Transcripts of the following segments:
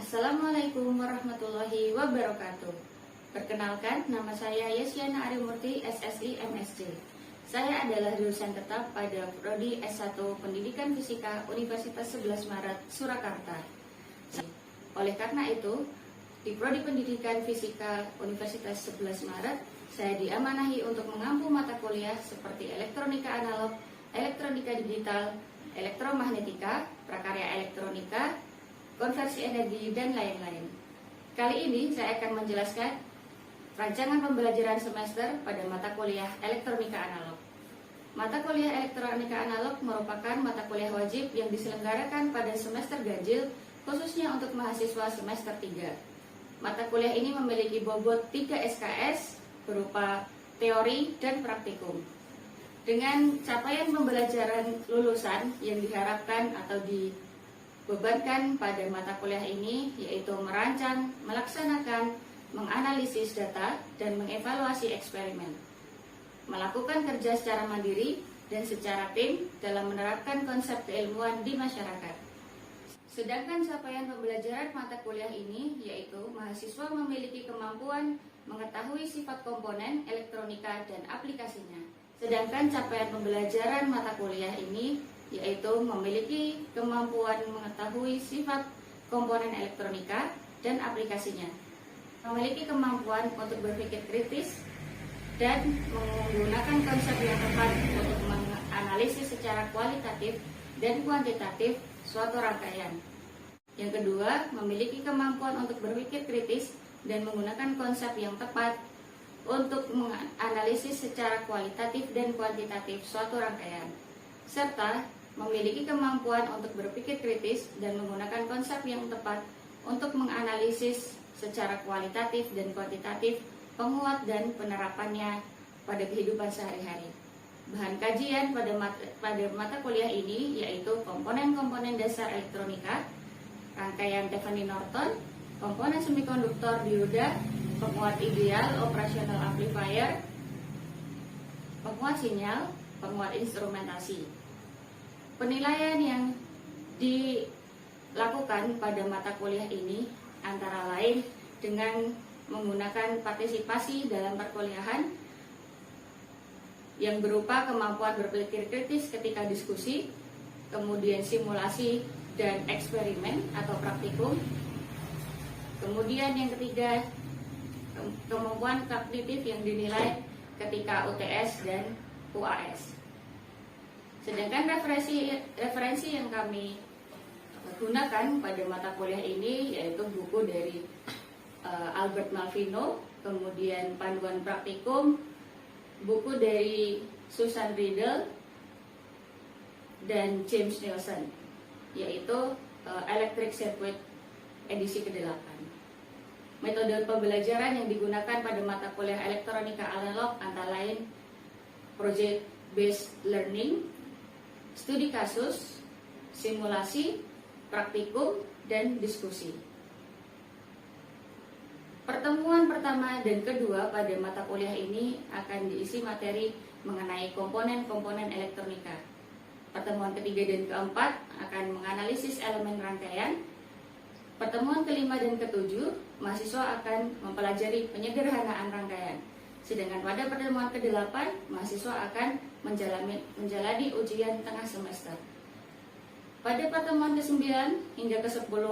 Assalamualaikum warahmatullahi wabarakatuh. Perkenalkan, nama saya Yesyana Arimurti, SSI MSc. Saya adalah dosen tetap pada Prodi S1 Pendidikan Fisika Universitas 11 Maret, Surakarta. Oleh karena itu, di Prodi Pendidikan Fisika Universitas 11 Maret, saya diamanahi untuk mengampu mata kuliah seperti elektronika analog, elektronika digital, elektromagnetika, prakarya elektronika, konversi energi, dan lain-lain. Kali ini saya akan menjelaskan rancangan pembelajaran semester pada mata kuliah elektronika analog. Mata kuliah elektronika analog merupakan mata kuliah wajib yang diselenggarakan pada semester ganjil, khususnya untuk mahasiswa semester 3. Mata kuliah ini memiliki bobot 3 SKS berupa teori dan praktikum. Dengan capaian pembelajaran lulusan yang diharapkan atau dibebankan pada mata kuliah ini, yaitu merancang, melaksanakan, menganalisis data, dan mengevaluasi eksperimen, melakukan kerja secara mandiri dan secara tim dalam menerapkan konsep keilmuan di masyarakat. Sedangkan capaian pembelajaran mata kuliah ini yaitu mahasiswa memiliki kemampuan mengetahui sifat komponen elektronika dan aplikasinya. Sedangkan capaian pembelajaran mata kuliah ini yaitu memiliki kemampuan mengetahui sifat komponen elektronika dan aplikasinya, memiliki kemampuan untuk berpikir kritis dan menggunakan konsep yang tepat untuk menganalisis secara kualitatif dan kuantitatif suatu rangkaian. Yang kedua, memiliki kemampuan untuk berpikir kritis dan menggunakan konsep yang tepat untuk menganalisis secara kualitatif dan kuantitatif suatu rangkaian, serta memiliki kemampuan untuk berpikir kritis dan menggunakan konsep yang tepat untuk menganalisis secara kualitatif dan kuantitatif penguat dan penerapannya pada kehidupan sehari-hari. Bahan kajian pada mata kuliah ini yaitu komponen-komponen dasar elektronika, rangkaian Tiffany Norton, komponen semikonduktor dioda, penguat ideal operasional amplifier, penguat sinyal, penguat instrumentasi. Penilaian yang dilakukan pada mata kuliah ini antara lain dengan menggunakan partisipasi dalam perkuliahan yang berupa kemampuan berpikir kritis ketika diskusi, kemudian simulasi dan eksperimen atau praktikum. Kemudian yang ketiga, kemampuan kognitif yang dinilai ketika UTS dan UAS. Sedangkan referensi yang kami gunakan pada mata kuliah ini yaitu buku dari Albert Malvino, kemudian panduan praktikum, buku dari Susan Riedel dan James Nielsen, yaitu Electric Circuit edisi ke-8. Metode pembelajaran yang digunakan pada mata kuliah elektronika analog antara lain project based learning, studi kasus, simulasi, praktikum, dan diskusi. Pertemuan pertama dan kedua pada mata kuliah ini akan diisi materi mengenai komponen-komponen elektronika. Pertemuan ketiga dan keempat akan menganalisis elemen rangkaian. Pertemuan kelima dan ketujuh, mahasiswa akan mempelajari penyederhanaan rangkaian. Sedangkan pada pertemuan ke-8, mahasiswa akan menjalani ujian tengah semester. Pada pertemuan ke-9 hingga ke-10,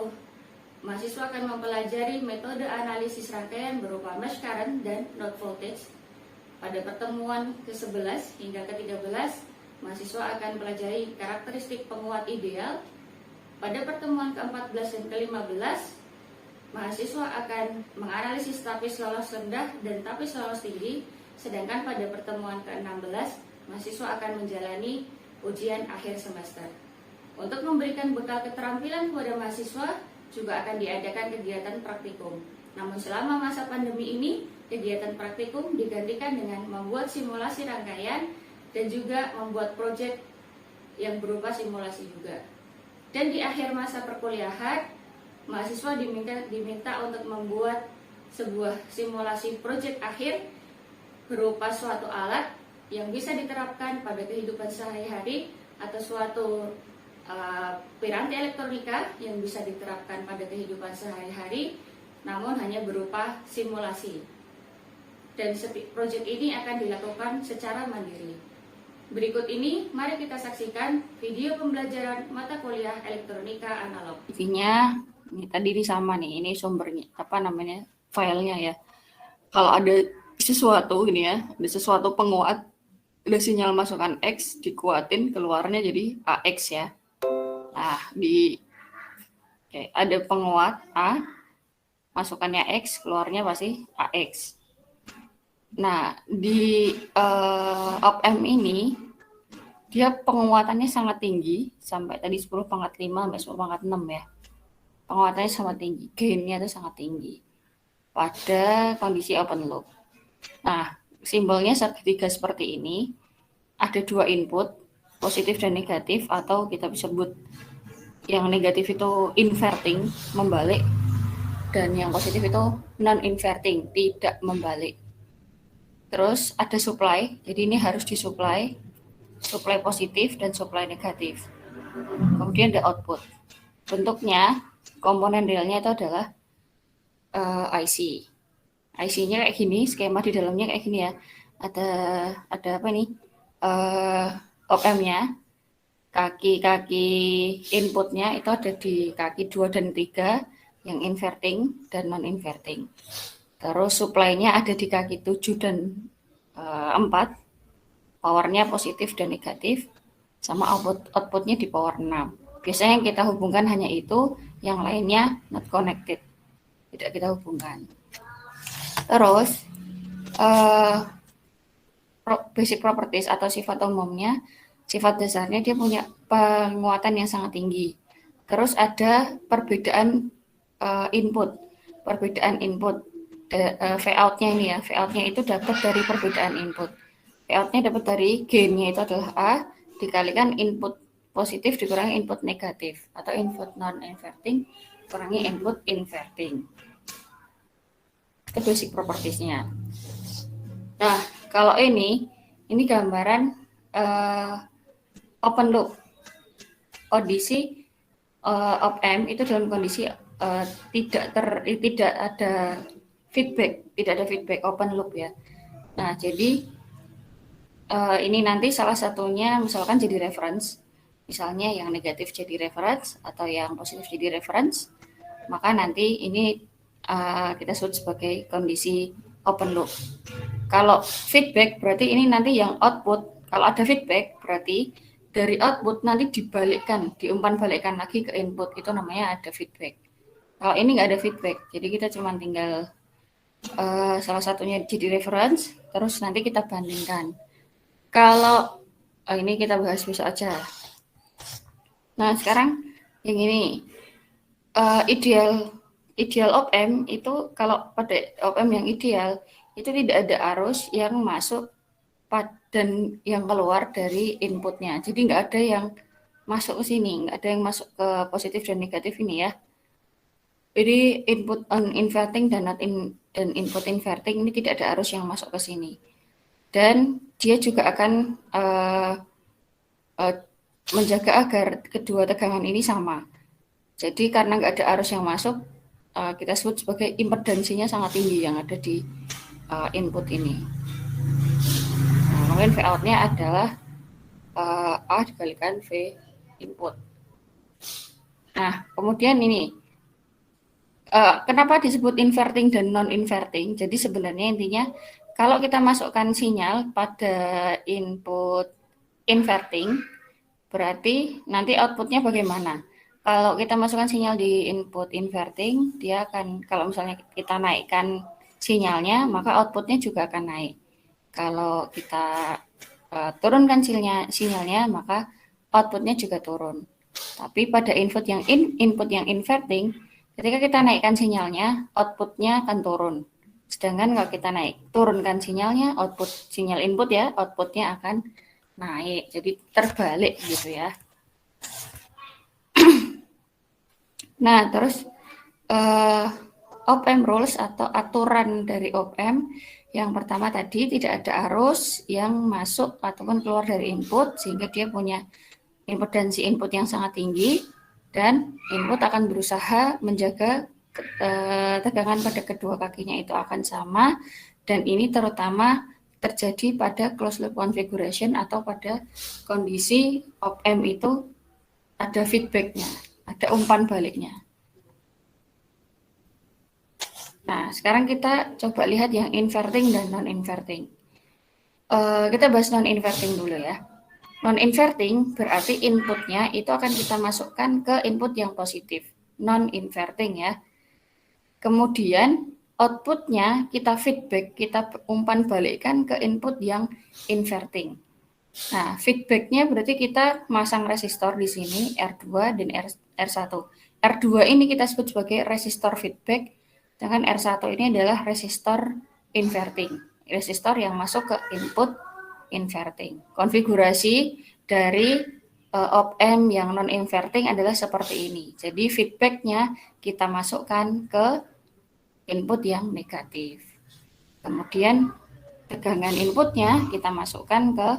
mahasiswa akan mempelajari metode analisis rangkaian berupa mesh current dan node voltage. Pada pertemuan ke-11 hingga ke-13, mahasiswa akan pelajari karakteristik penguat ideal. Pada pertemuan ke-14 dan ke-15, mahasiswa akan menganalisis tapis lolos rendah dan tapis lolos tinggi. Sedangkan pada pertemuan ke-16, mahasiswa akan menjalani ujian akhir semester. Untuk memberikan bekal keterampilan kepada mahasiswa, juga akan diadakan kegiatan praktikum. Namun selama masa pandemi ini, kegiatan praktikum digantikan dengan membuat simulasi rangkaian dan juga membuat proyek yang berupa simulasi juga. Dan di akhir masa perkuliahan, mahasiswa diminta untuk membuat sebuah simulasi proyek akhir berupa suatu alat yang bisa diterapkan pada kehidupan sehari-hari atau suatu piranti elektronika yang bisa diterapkan pada kehidupan sehari-hari, namun hanya berupa simulasi. Dan proyek ini akan dilakukan secara mandiri. Berikut ini, mari kita saksikan video pembelajaran mata kuliah elektronika analog. Intinya, ini tadi sama nih, ini sumbernya, filenya ya. Kalau ada sesuatu gini ya, ada sesuatu penguat, ada sinyal masukan X, dikuatin, keluarnya jadi AX ya. Nah, ada penguat A, masukannya X, keluarnya pasti AX. Nah, di op-amp ini, dia penguatannya sangat tinggi, sampai tadi 10⁻5 sampai 10⁻6 ya. Penguatannya sangat tinggi, gain-nya itu sangat tinggi pada kondisi open loop. Nah, simbolnya segitiga seperti ini, ada dua input, positif dan negatif, atau kita bisa sebut yang negatif itu inverting, membalik, dan yang positif itu non-inverting, tidak membalik. Terus ada supply, jadi ini harus disuplai, supply positif dan supply negatif. Kemudian ada output. Bentuknya, komponen realnya itu adalah IC. IC-nya kayak gini, skema di dalamnya kayak gini ya. Ada apa nih? Op-amp-nya, kaki-kaki inputnya itu ada di kaki 2 dan 3, yang inverting dan non-inverting. Terus supply-nya ada di kaki 7 dan 4, powernya positif dan negatif, sama output-nya di power 6. Biasanya yang kita hubungkan hanya itu, yang lainnya not connected, tidak kita hubungkan. Terus basic properties atau sifat umumnya, sifat dasarnya dia punya penguatan yang sangat tinggi. Terus ada perbedaan input, V-out-nya ini ya, V-out-nya itu dapat dari perbedaan input. V-out-nya dapat dari gain-nya itu adalah A dikalikan input positif dikurangi input negatif, atau input non-inverting kurangi input inverting. Itu basic properties-nya. Nah, kalau ini gambaran open loop. Kondisi op-amp itu dalam kondisi tidak ada feedback, open loop ya. Nah, jadi ini nanti salah satunya misalkan jadi reference, misalnya yang negatif jadi reference atau yang positif jadi reference, maka nanti ini kita sebut sebagai kondisi open loop. Kalau feedback berarti ini nanti yang output, kalau ada feedback berarti dari output nanti diumpan balikkan lagi ke input, itu namanya ada feedback. Kalau ini nggak ada feedback, jadi kita cuma tinggal salah satunya jadi reference, terus nanti kita bandingkan. Kalau ini kita bahas besok aja. Nah, sekarang yang ini ideal op-amp itu, kalau pada op-amp yang ideal itu tidak ada arus yang masuk dan yang keluar dari inputnya. Jadi nggak ada yang masuk ke sini, nggak ada yang masuk ke positif dan negatif ini ya. Jadi input inverting dan input inverting ini tidak ada arus yang masuk ke sini. Dan dia juga akan menjaga agar kedua tegangan ini sama. Jadi karena nggak ada arus yang masuk, kita sebut sebagai impedansinya sangat tinggi yang ada di input ini. Nah, mungkin V-out-nya adalah A dikalikan V input. Nah, kemudian ini, kenapa disebut inverting dan non-inverting? Jadi sebenarnya intinya, kalau kita masukkan sinyal pada input inverting, berarti nanti outputnya bagaimana? Kalau kita masukkan sinyal di input inverting, dia akan, kalau misalnya kita naikkan sinyalnya, maka outputnya juga akan naik. Kalau kita turunkan sinyalnya, maka outputnya juga turun. Tapi pada input yang inverting, ketika kita naikkan sinyalnya, outputnya akan turun. Sedangkan kalau kita turunkan sinyalnya, sinyal input ya, outputnya akan naik. Jadi terbalik gitu ya. Nah, terus op-amp rules atau aturan dari op-amp, yang pertama tadi tidak ada arus yang masuk ataupun keluar dari input, sehingga dia punya impedansi input yang sangat tinggi, dan input akan berusaha menjaga tegangan pada kedua kakinya itu akan sama, dan ini terutama terjadi pada closed loop configuration atau pada kondisi op-amp itu ada feedbacknya, ada umpan baliknya. Nah, sekarang kita coba lihat yang inverting dan non-inverting. Kita bahas non-inverting dulu ya. Non-inverting berarti inputnya itu akan kita masukkan ke input yang positif, non-inverting ya. Kemudian outputnya kita feedback, kita umpan balikkan ke input yang inverting. Nah, feedbacknya berarti kita masang resistor di sini R2 dan R1. R2 ini kita sebut sebagai resistor feedback, sedangkan R1 ini adalah resistor inverting, resistor yang masuk ke input inverting. Konfigurasi dari op-amp yang non-inverting adalah seperti ini. Jadi feedbacknya kita masukkan ke input yang negatif. Kemudian tegangan inputnya kita masukkan ke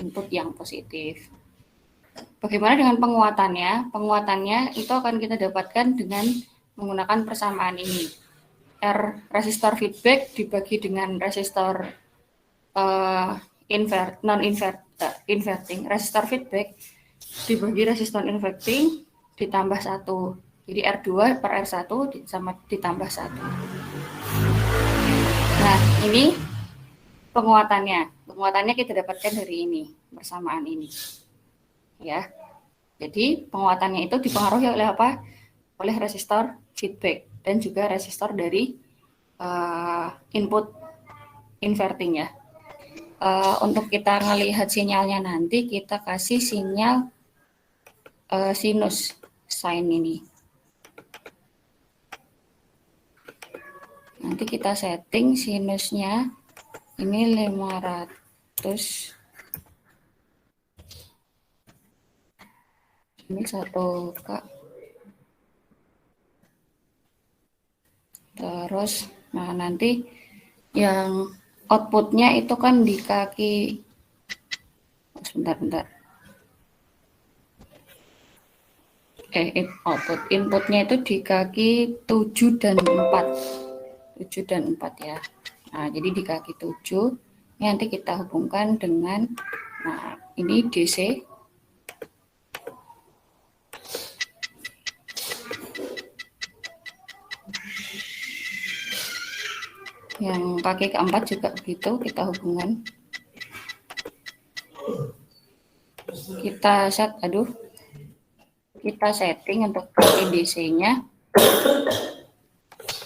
input yang positif. Bagaimana dengan penguatannya? Penguatannya itu akan kita dapatkan dengan menggunakan persamaan ini. R resistor feedback dibagi dengan resistor inverting, resistor feedback dibagi resistor inverting ditambah 1. Jadi R2 per R1 sama ditambah 1. Nah, ini penguatannya. Penguatannya kita dapatkan dari ini, persamaan ini. Ya. Jadi, penguatannya itu dipengaruhi oleh apa? Oleh resistor feedback dan juga resistor dari input inverting ya. Untuk kita melihat sinyalnya nanti, kita kasih sinyal sinus sine ini. Nanti kita setting sinusnya ini 500. Ini 1K. Terus, nah nanti yang outputnya itu kan di kaki. Sebentar. Output inputnya itu di kaki 7 dan 4. 7 dan 4 ya. Nah, jadi di kaki 7 ini nanti kita hubungkan dengan, nah ini DC. Yang kaki keempat juga begitu, kita hubungan. Kita setting untuk kaki DC-nya.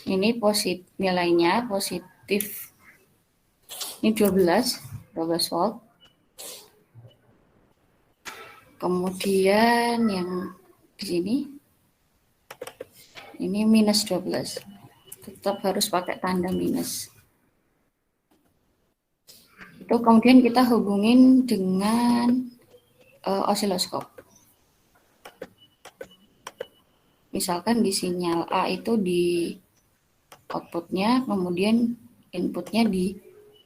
Ini nilainya positif. Ini 12 volt. Kemudian yang di sini ini minus 12. Tetap harus pakai tanda minus. Itu kemudian kita hubungin dengan osiloskop. Misalkan di sinyal A itu di outputnya, kemudian inputnya di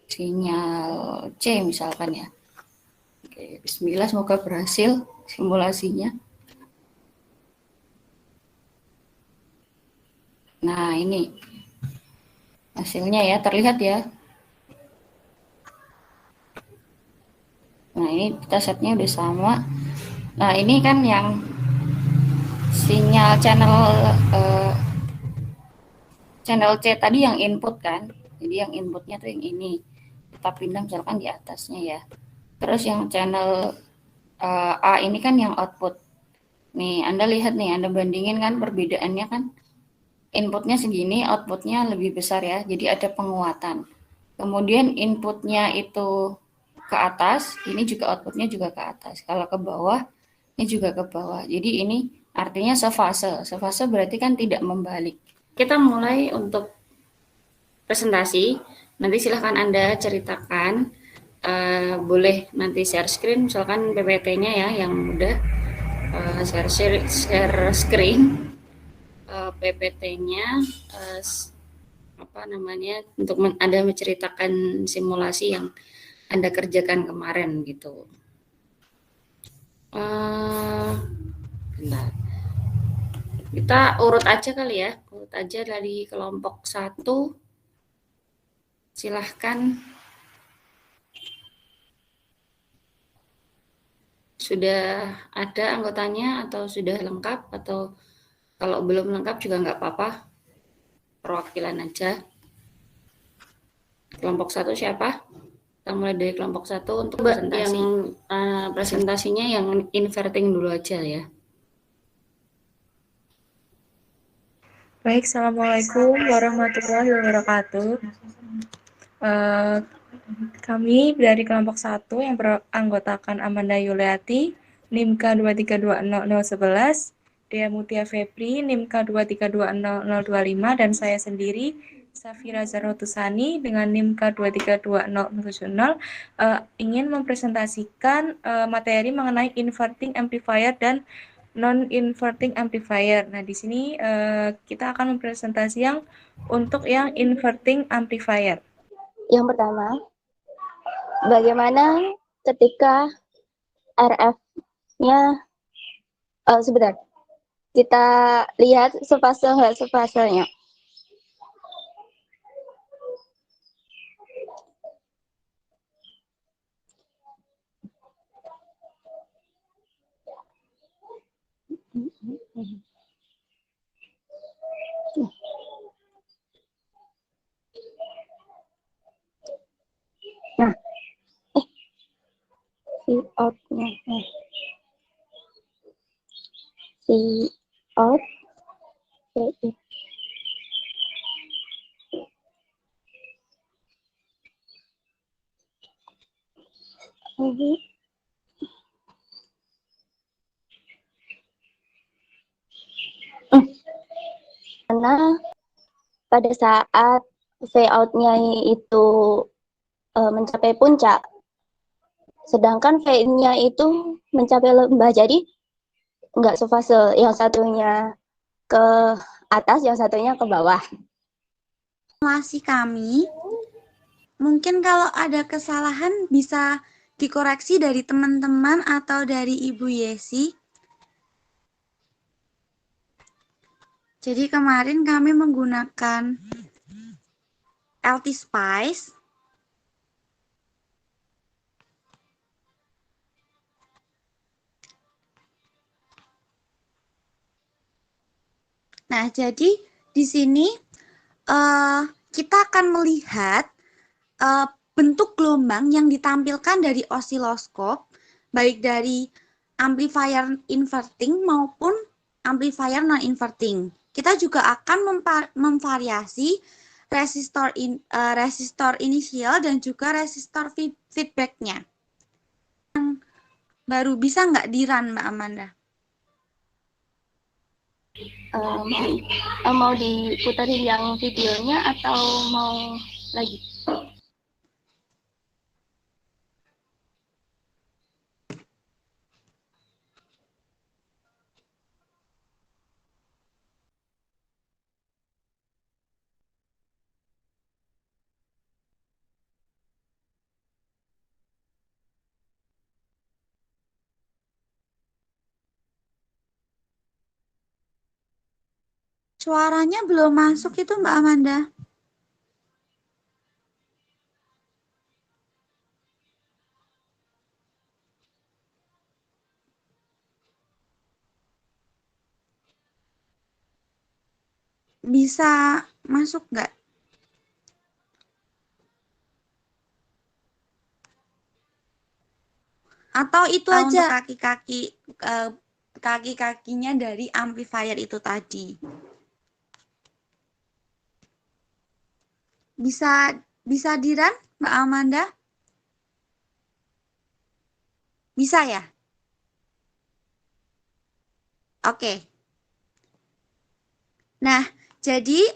sinyal C misalkan ya. Oke, bismillah, semoga berhasil simulasinya. Nah, ini hasilnya ya, terlihat ya. Nah, ini kita setnya udah sama. Nah, ini kan yang sinyal channel C tadi yang input kan. Jadi yang inputnya tuh yang ini. Kita pindah misalkan di atasnya ya. Terus yang channel A ini kan yang output. Nih, Anda lihat nih, Anda bandingin kan perbedaannya kan. Inputnya segini, outputnya lebih besar ya. Jadi ada penguatan. Kemudian inputnya itu ke atas, ini juga outputnya juga ke atas. Kalau ke bawah, ini juga ke bawah. Jadi ini artinya sefase. Sefase berarti kan tidak membalik. Kita mulai untuk presentasi. Nanti silahkan Anda ceritakan. Boleh nanti share screen, misalkan PPT-nya ya yang mudah. Share screen. PPT-nya untuk Anda menceritakan simulasi yang Anda kerjakan kemarin gitu. Bentar. Kita urut aja kali ya, urut aja dari kelompok 1. Silahkan. Sudah ada anggotanya atau sudah lengkap, atau kalau belum lengkap juga nggak apa-apa, perwakilan aja. Kelompok 1 siapa? Kita mulai dari kelompok 1 untuk presentasi. Yang presentasinya yang inverting dulu aja ya. Baik, Assalamualaikum warahmatullahi wabarakatuh. Kami dari kelompok 1 yang beranggotakan Amanda Yuliati, NIM K2320011, Dea Mutia Febri, NIM K2320025, dan saya sendiri, Safira Zarotusani, dengan NIM K2320070, ingin mempresentasikan materi mengenai inverting amplifier dan non-inverting amplifier. Nah, di sini kita akan mempresentasi yang untuk yang inverting amplifier. Yang pertama, bagaimana ketika RF-nya, sebentar, kita lihat sefase-fasenya. Nah, si out-nya, si out, karena pada saat V out-nya itu mencapai puncak, sedangkan V-nya itu mencapai lembah, jadi nggak sefase, yang satunya ke atas, yang satunya ke bawah. Masih kami, mungkin kalau ada kesalahan bisa dikoreksi dari teman-teman atau dari Ibu Yesi. Jadi kemarin kami menggunakan LT Spice. Nah, jadi di sini kita akan melihat bentuk gelombang yang ditampilkan dari osiloskop, baik dari amplifier inverting maupun amplifier non-inverting. Kita juga akan memvariasi resistor inisial dan juga resistor feedbacknya. Yang baru bisa nggak di-run, Mbak Amanda? Mau diputerin yang videonya atau mau lagi? Suaranya belum masuk itu, Mbak Amanda. Bisa masuk nggak? Atau itu aja kaki-kakinya dari amplifier itu tadi. Bisa di-run, Mbak Amanda? Bisa ya? Oke. Nah, jadi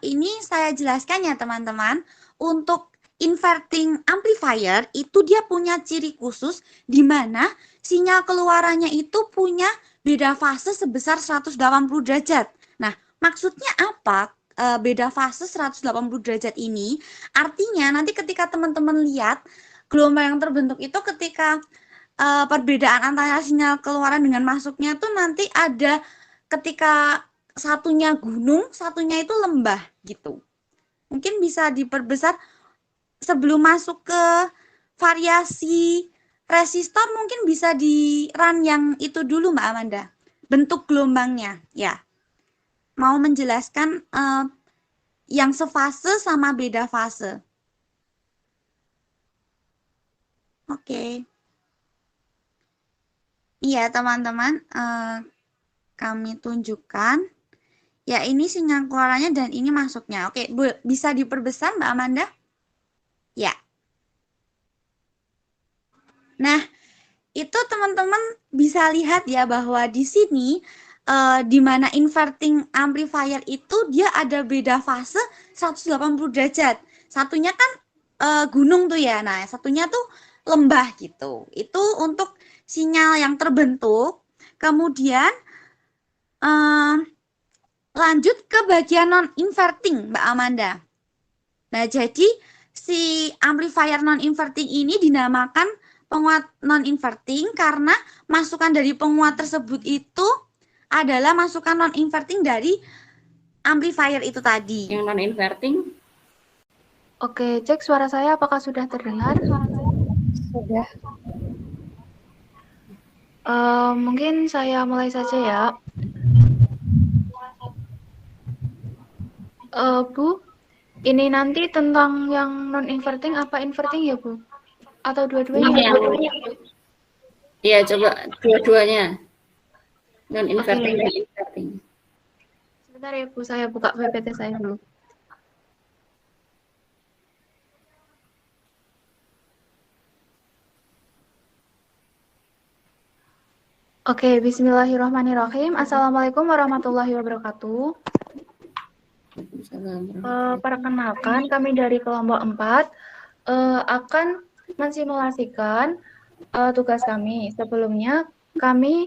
ini saya jelaskan ya teman-teman. Untuk inverting amplifier itu dia punya ciri khusus di mana sinyal keluarannya itu punya beda fase sebesar 180 derajat. Nah, maksudnya apa beda fase 180 derajat ini? Artinya nanti ketika teman-teman lihat gelombang yang terbentuk itu ketika perbedaan antara sinyal keluaran dengan masuknya tuh nanti ada ketika satunya gunung, satunya itu lembah gitu. Mungkin bisa diperbesar sebelum masuk ke variasi resistor, mungkin bisa di run yang itu dulu Mbak Amanda. Bentuk gelombangnya ya. Mau menjelaskan yang sefase sama beda fase. Oke. Iya teman-teman, kami tunjukkan. Ya ini sinyal keluarannya dan ini masuknya. Oke, bisa diperbesar Mbak Amanda? Ya. Nah, itu teman-teman bisa lihat ya bahwa di sini di mana inverting amplifier itu dia ada beda fase 180 derajat. Satunya kan gunung tuh ya. Nah, satunya tuh lembah gitu. Itu untuk sinyal yang terbentuk. Kemudian lanjut ke bagian non-inverting, Mbak Amanda. Nah, jadi si amplifier non-inverting ini dinamakan penguat non-inverting karena masukan dari penguat tersebut itu adalah masukan non-inverting dari amplifier itu tadi. Yang non-inverting? Oke, cek suara saya apakah sudah terdengar? Sudah. Mungkin saya mulai saja ya. Bu, ini nanti tentang yang non-inverting apa inverting ya, Bu? Atau dua-duanya? Iya, coba dua-duanya. Non-inverting dan inverting. Sebentar ya, Bu, saya buka PPT saya dulu. Oke, bismillahirrahmanirrahim. Assalamualaikum warahmatullahi wabarakatuh. Perkenalkan, kami dari kelompok 4 akan mensimulasikan tugas kami. Sebelumnya, kami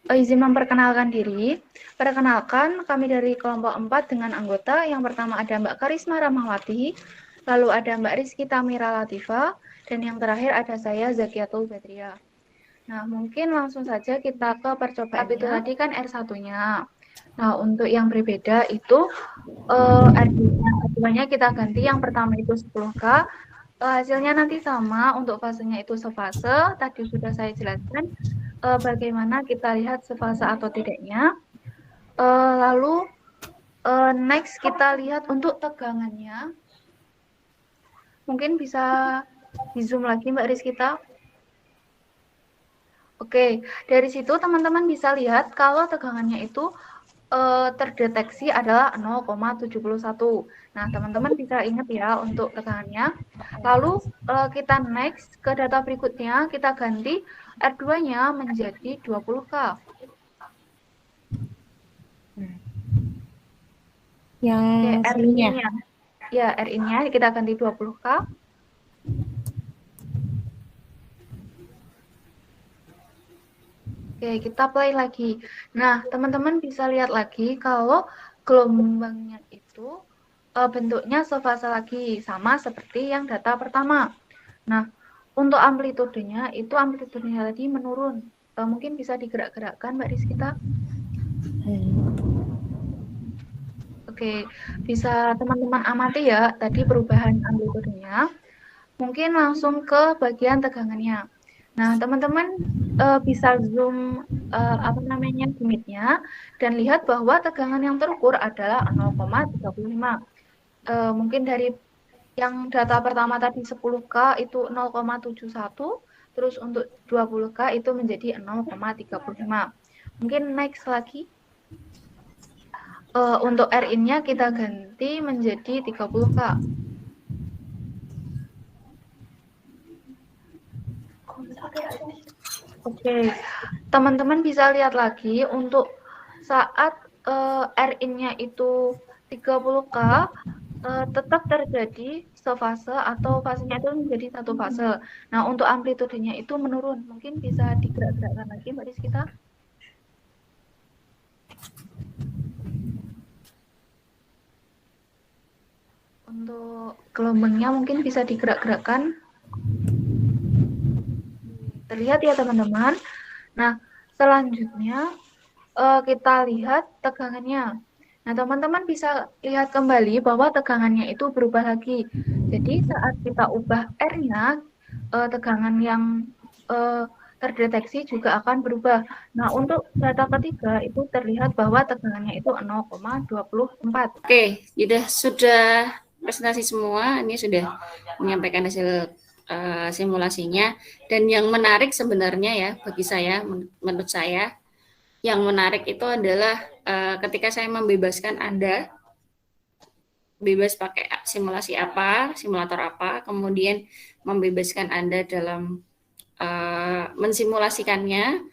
izin memperkenalkan diri. Perkenalkan, kami dari kelompok 4 dengan anggota. Yang pertama ada Mbak Karisma Rahmawati, lalu ada Mbak Rizky Tamira Latifa, dan yang terakhir ada saya Zakiatul Badriah. Nah, mungkin langsung saja kita ke percobaan. Itu tadi kan R1-nya. Nah, untuk yang berbeda itu R2-nya kita ganti. Yang pertama itu 10K. Hasilnya nanti sama, untuk fasenya itu sefase. Tadi sudah saya jelaskan bagaimana kita lihat sefase atau tidaknya. Lalu next kita lihat untuk tegangannya. Mungkin bisa di zoom lagi Mbak Rizkita. Oke, dari situ teman-teman bisa lihat kalau tegangannya itu terdeteksi adalah 0,71. Nah, teman-teman bisa ingat ya untuk tegangannya. Lalu kita next ke data berikutnya, kita ganti R2-nya menjadi 20K. Yang R-nya. Ya, R-nya kita ganti 20K. Oke, kita play lagi. Nah, teman-teman bisa lihat lagi kalau gelombangnya itu bentuknya sefase lagi, sama seperti yang data pertama. Nah, untuk amplitudenya itu amplitudenya tadi menurun. Mungkin bisa digerak-gerakkan Mbak Rizkita. Oke, bisa teman-teman amati ya tadi perubahan amplitudenya. Mungkin langsung ke bagian tegangannya. Nah, teman-teman bisa zoom limitnya dan lihat bahwa tegangan yang terukur adalah 0,35. Mungkin dari yang data pertama tadi 10K itu 0,71, terus untuk 20K itu menjadi 0,35. Mungkin next lagi. Untuk R-in-nya kita ganti menjadi 30K. Oke, teman-teman bisa lihat lagi untuk saat R-in-nya itu 30K tetap terjadi sefase atau fasenya itu menjadi satu fase. Nah, untuk amplitudenya itu menurun. Mungkin bisa digerak-gerakkan lagi Mbak Rizkita. Untuk gelombangnya mungkin bisa digerak-gerakkan. Terlihat ya teman-teman. Nah, selanjutnya kita lihat tegangannya. Nah, teman-teman bisa lihat kembali bahwa tegangannya itu berubah lagi. Jadi saat kita ubah R-nya, tegangan yang terdeteksi juga akan berubah. Nah, untuk data ketiga itu terlihat bahwa tegangannya itu 0,24. Oke, sudah presentasi semua. Ini sudah menyampaikan hasil simulasinya. Dan yang menarik sebenarnya ya bagi saya, menurut saya, yang menarik itu adalah ketika saya membebaskan Anda, bebas pakai simulasi apa, simulator apa, kemudian membebaskan Anda dalam mensimulasikannya,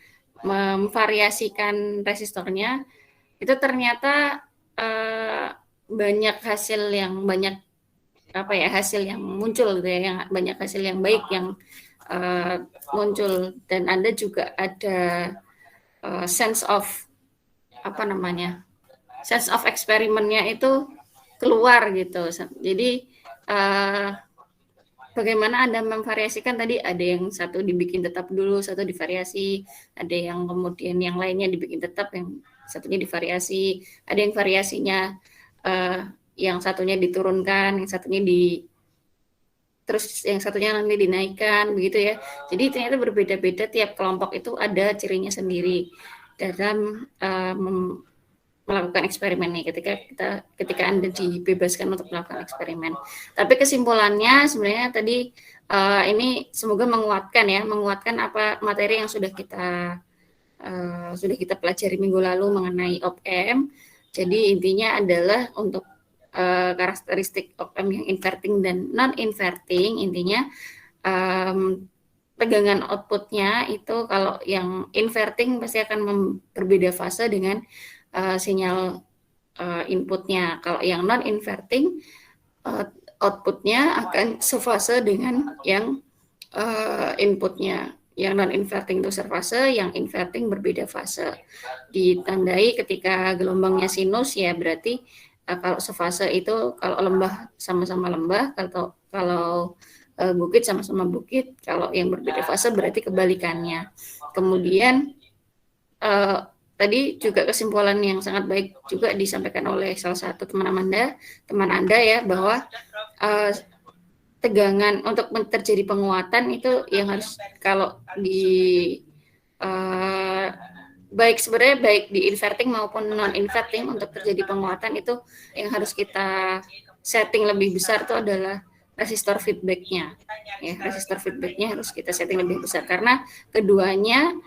memvariasikan resistornya, itu ternyata banyak hasil yang muncul gitu ya, yang banyak hasil yang baik yang muncul, dan Anda juga ada sense of eksperimennya itu keluar gitu. Jadi bagaimana Anda memvariasikan tadi, ada yang satu dibikin tetap dulu, satu divariasi, ada yang kemudian yang lainnya dibikin tetap, yang satunya divariasi, ada yang variasinya yang satunya diturunkan, yang satunya terus yang satunya nanti dinaikkan, begitu ya. Jadi ternyata berbeda-beda, tiap kelompok itu ada cirinya sendiri dalam melakukan eksperimen nih, ketika Anda dibebaskan untuk melakukan eksperimen. Tapi kesimpulannya sebenarnya tadi ini semoga menguatkan apa materi yang sudah kita pelajari minggu lalu mengenai op-amp. Jadi intinya adalah untuk karakteristik op-amp yang inverting dan non-inverting, intinya tegangan outputnya itu kalau yang inverting pasti akan berbeda fase dengan sinyal inputnya. Kalau yang non-inverting outputnya akan sefase dengan yang inputnya. Yang non-inverting itu serfase, yang inverting berbeda fase. Ditandai ketika gelombangnya sinus ya berarti kalau sefase itu kalau lembah sama-sama lembah, kalau bukit sama-sama bukit, kalau yang berbeda fase berarti kebalikannya. Kemudian tadi juga kesimpulan yang sangat baik juga disampaikan oleh salah satu teman Anda ya, bahwa tegangan untuk terjadi penguatan itu yang harus kalau baik di inverting maupun non-inverting, untuk terjadi penguatan itu yang harus kita setting lebih besar itu adalah resistor feedback-nya. Ya, resistor feedback-nya harus kita setting lebih besar karena keduanya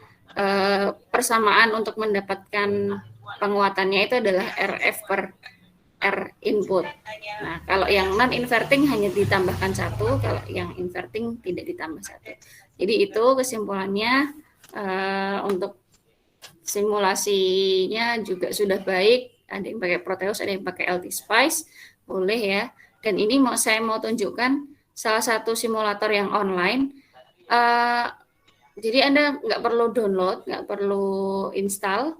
persamaan untuk mendapatkan penguatannya itu adalah RF per R input. Nah, kalau yang non-inverting hanya ditambahkan 1, kalau yang inverting tidak ditambah 1. Jadi itu kesimpulannya. Untuk simulasinya juga sudah baik, ada yang pakai Proteus, ada yang pakai LT Spice, boleh ya. Dan ini saya mau tunjukkan salah satu simulator yang online. Jadi Anda nggak perlu download, nggak perlu install,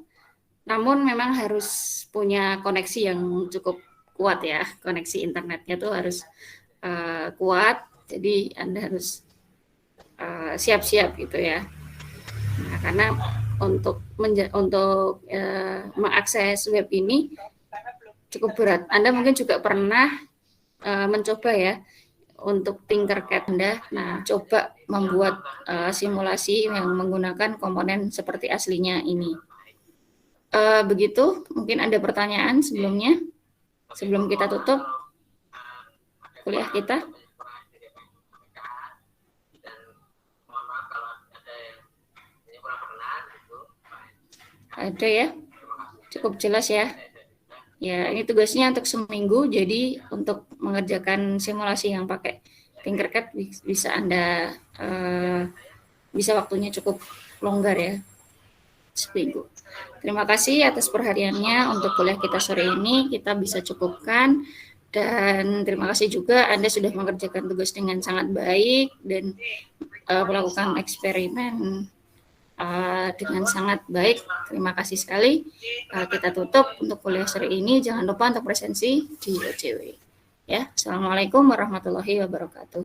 namun memang harus punya koneksi yang cukup kuat ya. Koneksi internetnya tuh harus kuat, jadi Anda harus siap-siap gitu ya. Nah, karena untuk mengakses web ini cukup berat. Anda mungkin juga pernah mencoba ya untuk Tinkercad Anda. Nah, coba membuat simulasi yang menggunakan komponen seperti aslinya ini. Begitu, mungkin ada pertanyaan sebelum kita tutup kuliah kita. Ada ya, cukup jelas ya. Ya, ini tugasnya untuk seminggu, jadi untuk mengerjakan simulasi yang pakai Tinkercad bisa Anda bisa waktunya cukup longgar ya, seminggu. Terima kasih atas perhatiannya untuk kuliah kita sore ini, kita bisa cukupkan. Dan terima kasih juga Anda sudah mengerjakan tugas dengan sangat baik dan melakukan eksperimen dengan sangat baik. Terima kasih sekali. Kita tutup untuk kuliah sore ini. Jangan lupa untuk presensi di OJW. Ya, Assalamualaikum warahmatullahi wabarakatuh.